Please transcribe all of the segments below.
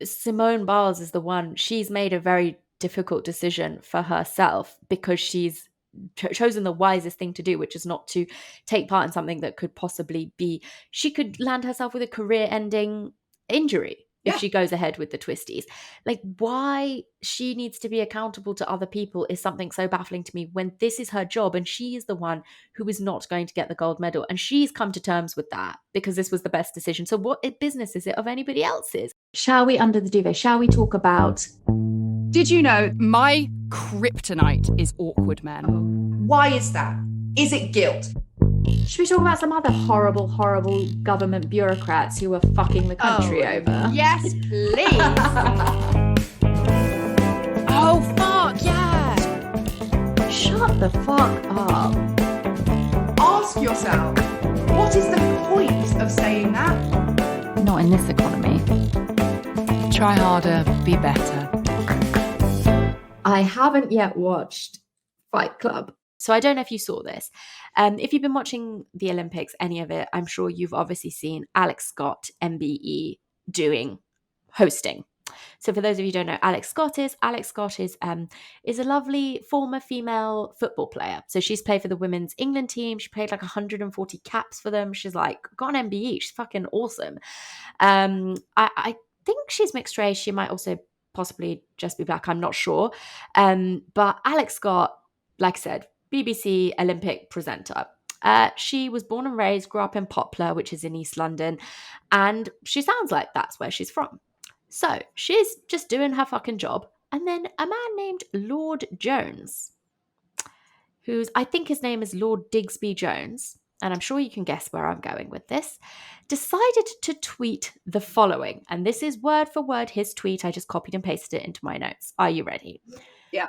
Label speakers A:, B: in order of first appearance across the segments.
A: Simone Biles is the one. She's made a very difficult decision for herself because she's chosen the wisest thing to do, which is not to take part in something that could possibly be. She could land herself with a career-ending injury if
B: Yeah.
A: she goes ahead with the twisties. Like, why she needs to be accountable to other people is something so baffling to me when this is her job and she is the one who is not going to get the gold medal. And she's come to terms with that because this was the best decision. So what business is it of anybody else's? Shall we, Under the Duvet, shall we talk about...
C: Did you know my kryptonite is awkward men?
B: Why is that? Is it guilt?
A: Should we talk about some other horrible, horrible government bureaucrats who are fucking the country over?
C: Yes, please. Oh, fuck, yeah.
A: Shut the fuck up.
B: Ask yourself, what is the point of saying that?
A: Not in this economy.
C: Try harder, be better.
A: I haven't yet watched Fight Club, so I don't know if you saw this. If you've been watching the Olympics, any of it, I'm sure you've obviously seen Alex Scott, MBE, hosting. So for those of you who don't know, Alex Scott is a lovely former female football player. So she's played for the women's England team. She played like 140 caps for them. She's like got an MBE. She's fucking awesome. I think she's mixed race. She might also possibly just be black. I'm not sure. But Alex Scott, like I said, BBC Olympic presenter. She was born and raised, grew up in Poplar, which is in East London, and she sounds like that's where she's from. So she's just doing her fucking job. And then a man named Lord Jones, I think his name is Lord Digby Jones, and I'm sure you can guess where I'm going with this, decided to tweet the following. And this is word for word his tweet. I just copied and pasted it into my notes. Are you ready?
B: Yeah.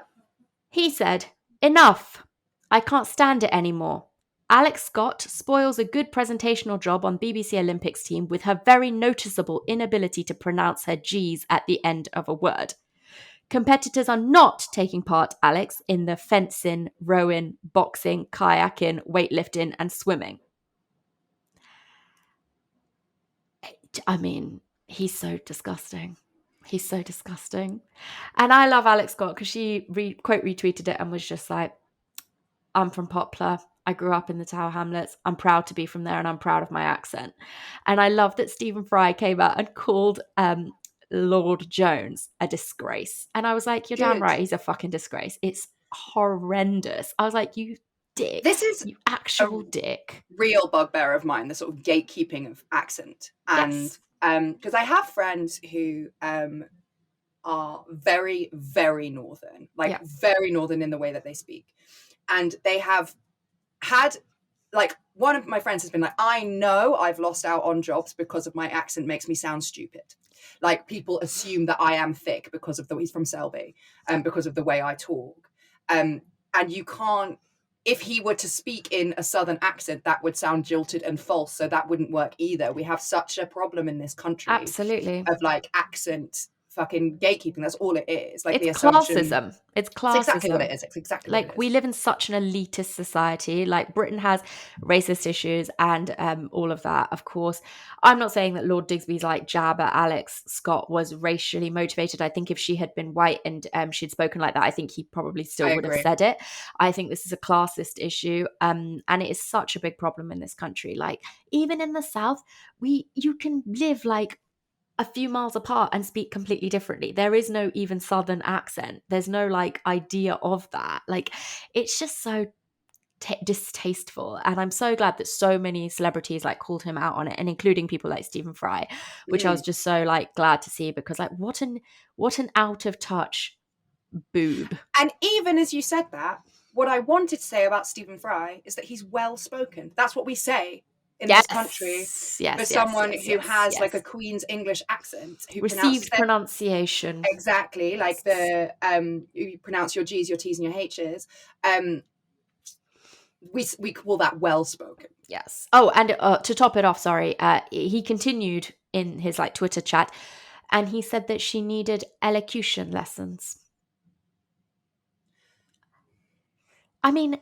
A: He said, "Enough. I can't stand it anymore. Alex Scott spoils a good presentational job on BBC Olympics team with her very noticeable inability to pronounce her G's at the end of a word. Competitors are not taking part, Alex, in the fencing, rowing, boxing, kayaking, weightlifting, and swimming." I mean, he's so disgusting. He's so disgusting. And I love Alex Scott because she quote retweeted it and was just like, "I'm from Poplar. I grew up in the Tower Hamlets. I'm proud to be from there and I'm proud of my accent." And I love that Stephen Fry came out and called Lord Jones a disgrace. And I was like, you're damn right, he's a fucking disgrace. It's horrendous. I was like, you dick.
B: This is
A: you actual dick.
B: Real bugbear of mine, the sort of gatekeeping of accent. And because I have friends who are very, very northern, very northern in the way that they speak. And they have had, like, one of my friends has been like, "I know I've lost out on jobs because of my accent makes me sound stupid. Like, people assume that I am thick because of he's from Selby, and because of the way I talk. And you can't, if he were to speak in a southern accent, that would sound jilted and false. So that wouldn't work either. We have such a problem in this country.
A: Absolutely.
B: Of like accent fucking gatekeeping. That's all it is. Like,
A: it's
B: the assumption.
A: Classism. It's classism.
B: It's exactly what it is. It's exactly
A: like
B: what it is.
A: We live in such an elitist society. Like, Britain has racist issues and all of that, of course. I'm not saying that Lord Digby's like jab at Alex Scott was racially motivated. I think if she had been white and she'd spoken like that, I think he probably still would have said it. I think this is a classist issue, and it is such a big problem in this country. Like, even in the South, you can live like a few miles apart and speak completely differently. There is no even southern accent. There's no like idea of that. Like, it's just so distasteful. And I'm so glad that so many celebrities like called him out on it, and including people like Stephen Fry, which I was just so like glad to see, because like what an out of touch boob.
B: And even as you said that, what I wanted to say about Stephen Fry is that he's well spoken. That's what we say in this country for someone who has like a Queen's English accent, who
A: received pronunciation.
B: Exactly, like the you pronounce your G's, your T's, and your H's. We call that well spoken.
A: Yes. Oh, and to top it off, sorry, he continued in his like Twitter chat, and he said that she needed elocution lessons. I mean,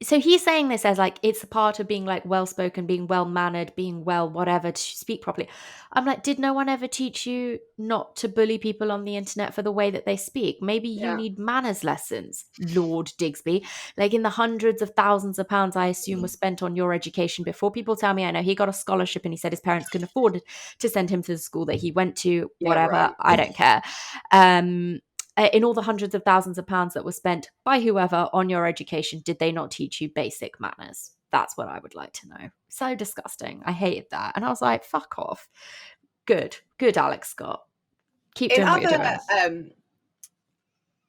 A: So he's saying this as like it's a part of being like well spoken, being well mannered, being well whatever, to speak properly. I'm like, did no one ever teach you not to bully people on the internet for the way that they speak? Maybe you need manners lessons, Lord Digby. Like in the hundreds of thousands of pounds I assume was spent on your education before people tell me, I know he got a scholarship and he said his parents couldn't afford to send him to the school that he went to, whatever.
B: Right.
A: I don't care. In all the hundreds of thousands of pounds that were spent by whoever on your education, did they not teach you basic manners? That's what I would like to know. So disgusting. I hated that. And I was like, fuck off. Good, Alex Scott. Keep doing what you're doing.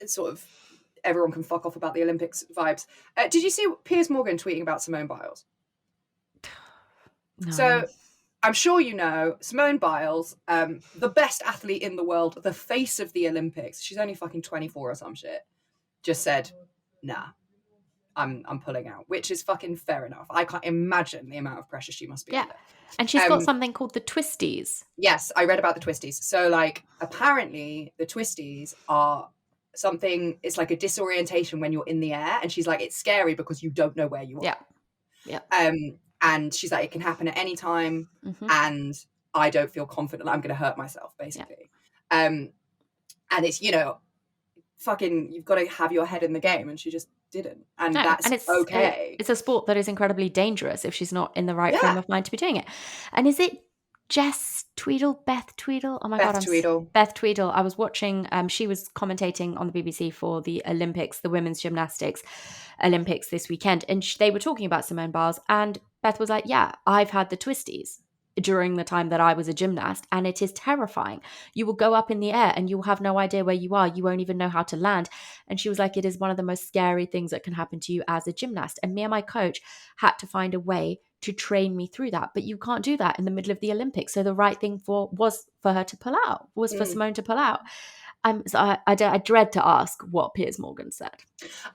B: Sort of everyone can fuck off about the Olympics vibes. Did you see Piers Morgan tweeting about Simone Biles?
A: No.
B: So I'm sure you know Simone Biles, the best athlete in the world, the face of the Olympics. She's only fucking 24 or some shit. Just said, nah, I'm pulling out, which is fucking fair enough. I can't imagine the amount of pressure she must be under.
A: And she's got something called the twisties.
B: Yes, I read about the twisties. So like apparently the twisties are something, it's like a disorientation when you're in the air, and she's like, it's scary because you don't know where you are.
A: Yeah.
B: And she's like, it can happen at any time, and I don't feel confident I'm going to hurt myself, basically. And it's, you know, fucking, you've got to have your head in the game, and she just didn't. And that's
A: and it's
B: okay.
A: It's a sport that is incredibly dangerous if she's not in the right frame of mind to be doing it. And is it Beth Tweedle? Oh my God. Beth Tweedle. I was watching, she was commentating on the BBC for the Olympics, the women's gymnastics Olympics this weekend. And they were talking about Simone Biles, and Beth was like, yeah, I've had the twisties during the time that I was a gymnast, and it is terrifying. You will go up in the air and you will have no idea where you are. You won't even know how to land. And she was like, it is one of the most scary things that can happen to you as a gymnast. And me and my coach had to find a way to train me through that. But you can't do that in the middle of the Olympics. So the right thing was for her to pull out, was for Simone to pull out. So I dread to ask what Piers Morgan said.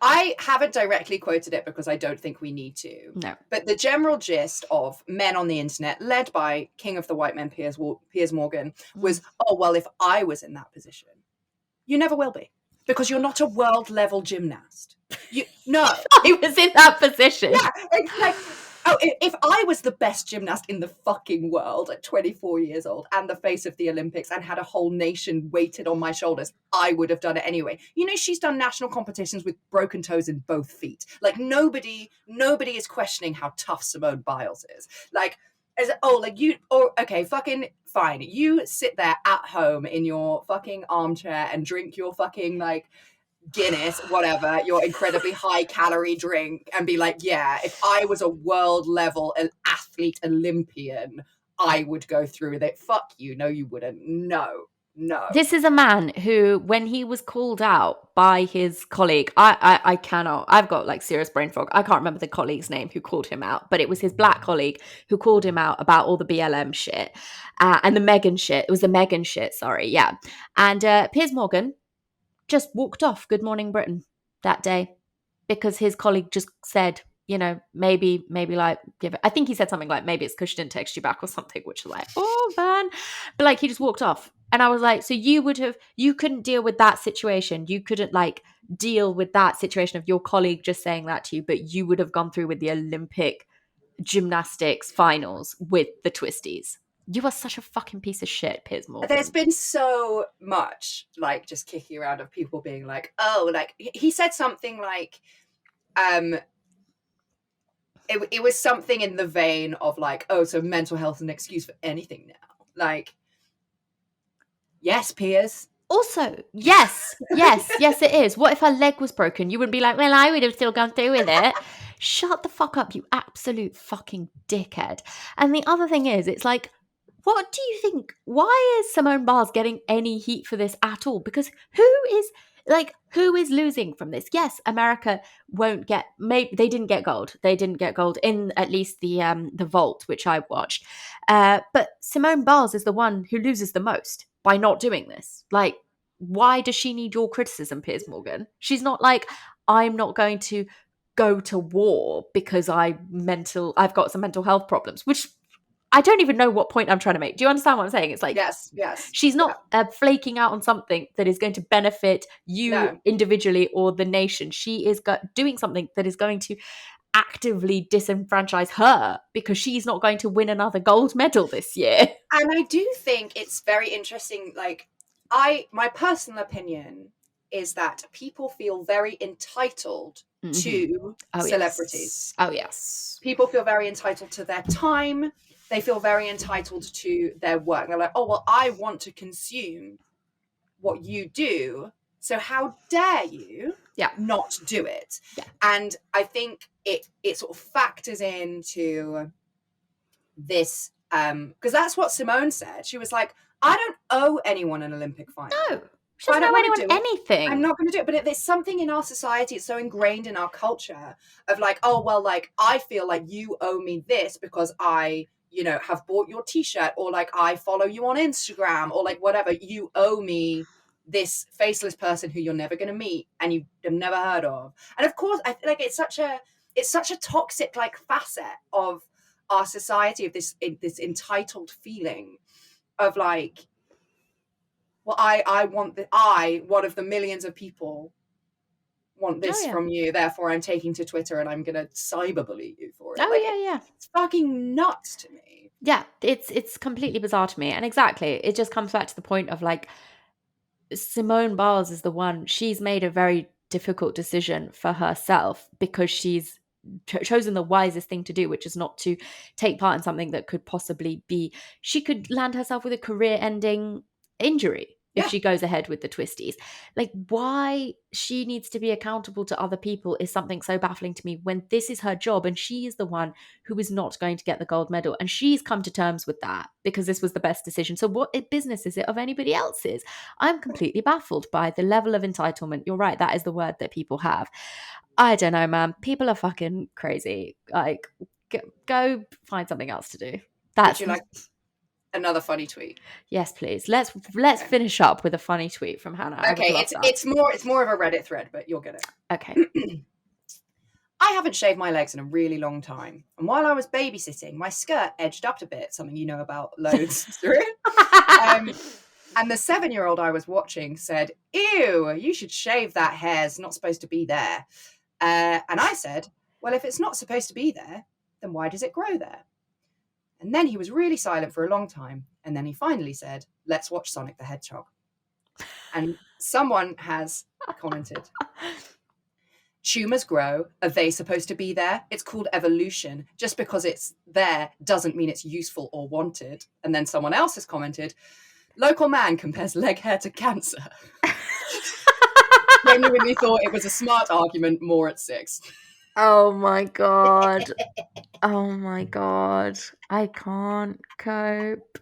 B: I haven't directly quoted it because I don't think we need to.
A: No.
B: But the general gist of men on the internet, led by King of the White Men, Piers Morgan, was, oh, well, if I was in that position, you never will be. Because you're not a world level gymnast. No.
A: I was in that position.
B: Yeah, it's like, oh, if I was the best gymnast in the fucking world at 24 years old and the face of the Olympics and had a whole nation weighted on my shoulders, I would have done it anyway. You know, she's done national competitions with broken toes in both feet. Like nobody is questioning how tough Simone Biles is. Like, okay, fucking fine. You sit there at home in your fucking armchair and drink your fucking like Guinness, whatever, your incredibly high calorie drink, and be like, yeah, if I was a world level athlete Olympian, I would go through with it. Fuck you. No, you wouldn't. No.
A: This is a man who, when he was called out by his colleague, I cannot, I've got like serious brain fog. I can't remember the colleague's name who called him out, but it was his black colleague who called him out about all the BLM shit and the Meghan shit. It was the Meghan shit, sorry. Yeah. And Piers Morgan just walked off Good Morning Britain that day because his colleague just said, you know, maybe like give it. I think he said something like, maybe it's because she didn't text you back or something, which is like, oh man. But like he just walked off. And I was like, so you couldn't deal with that situation. You couldn't like deal with that situation of your colleague just saying that to you, but you would have gone through with the Olympic gymnastics finals with the twisties. You are such a fucking piece of shit, Piers Morgan.
B: There's been so much, like, just kicking around of people being like, oh, like, he said something like, it was something in the vein of like, oh, so mental health is an excuse for anything now. Like, yes, Piers.
A: Also, yes, it is. What if her leg was broken? You wouldn't be like, well, I would have still gone through with it. Shut the fuck up, you absolute fucking dickhead. And the other thing is, it's like, what do you think? Why is Simone Biles getting any heat for this at all? Because who is losing from this? Yes, America won't get. Maybe they didn't get gold. They didn't get gold in at least the vault, which I watched. But Simone Biles is the one who loses the most by not doing this. Like, why does she need your criticism, Piers Morgan? She's not like, I'm not going to go to war because I've got some mental health problems, which I don't even know what point I'm trying to make. Do you understand what I'm saying? It's like,
B: yes.
A: She's not flaking out on something that is going to benefit you individually or the nation. She is doing something that is going to actively disenfranchise her because she's not going to win another gold medal this year.
B: And I do think it's very interesting. Like, my personal opinion is that people feel very entitled to celebrities.
A: Yes. Oh, yes.
B: People feel very entitled to their time. They feel very entitled to their work. They're like, oh, well, I want to consume what you do, so how dare you not do it? Yeah. And I think it sort of factors into this, because that's what Simone said. She was like, I don't owe anyone an Olympic final.
A: No. She doesn't owe anyone anything.
B: I'm not going to do it. But there's something in our society, it's so ingrained in our culture of like, oh, well, like, I feel like you owe me this because I, you know, have bought your t-shirt, or like I follow you on Instagram, or like whatever. You owe me this faceless person who you're never going to meet and you've never heard of. And of course, I feel like it's such a toxic like facet of our society, of this entitled feeling of like, well, one of the millions of people want this from you, therefore I'm taking to Twitter and I'm gonna cyberbully you for it. It's fucking nuts to me.
A: Yeah, it's completely bizarre to me. And exactly, it just comes back to the point of like, Simone Biles is the one, she's made a very difficult decision for herself because she's chosen the wisest thing to do, which is not to take part in something that could possibly be, she could land herself with a career-ending injury if she goes ahead with the twisties. Like, why she needs to be accountable to other people is something so baffling to me, when this is her job and she is the one who is not going to get the gold medal, and she's come to terms with that because this was the best decision. So what business is it of anybody else's? I'm completely baffled by the level of entitlement. You're right, that is the word that people have. I don't know, man. People are fucking crazy. Like, go find something else to do.
B: Would you like another funny tweet?
A: Yes, please. Let's finish up with a funny tweet from Hannah.
B: Okay, it's more of a Reddit thread, but you'll get it.
A: Okay.
B: I haven't shaved my legs in a really long time, and while I was babysitting, my skirt edged up a bit. Something you know about loads. And the 7-year-old I was watching said, "Ew, you should shave that hair. It's not supposed to be there." And I said, "Well, if it's not supposed to be there, then why does it grow there?" And then he was really silent for a long time. And then he finally said, "Let's watch Sonic the Hedgehog." And someone has commented, "Tumors grow. Are they supposed to be there? It's called evolution. Just because it's there doesn't mean it's useful or wanted." And then someone else has commented, "Local man compares leg hair to cancer." Genuinely thought it was a smart argument, more at 6.
A: Oh my god. Oh my god. I can't cope.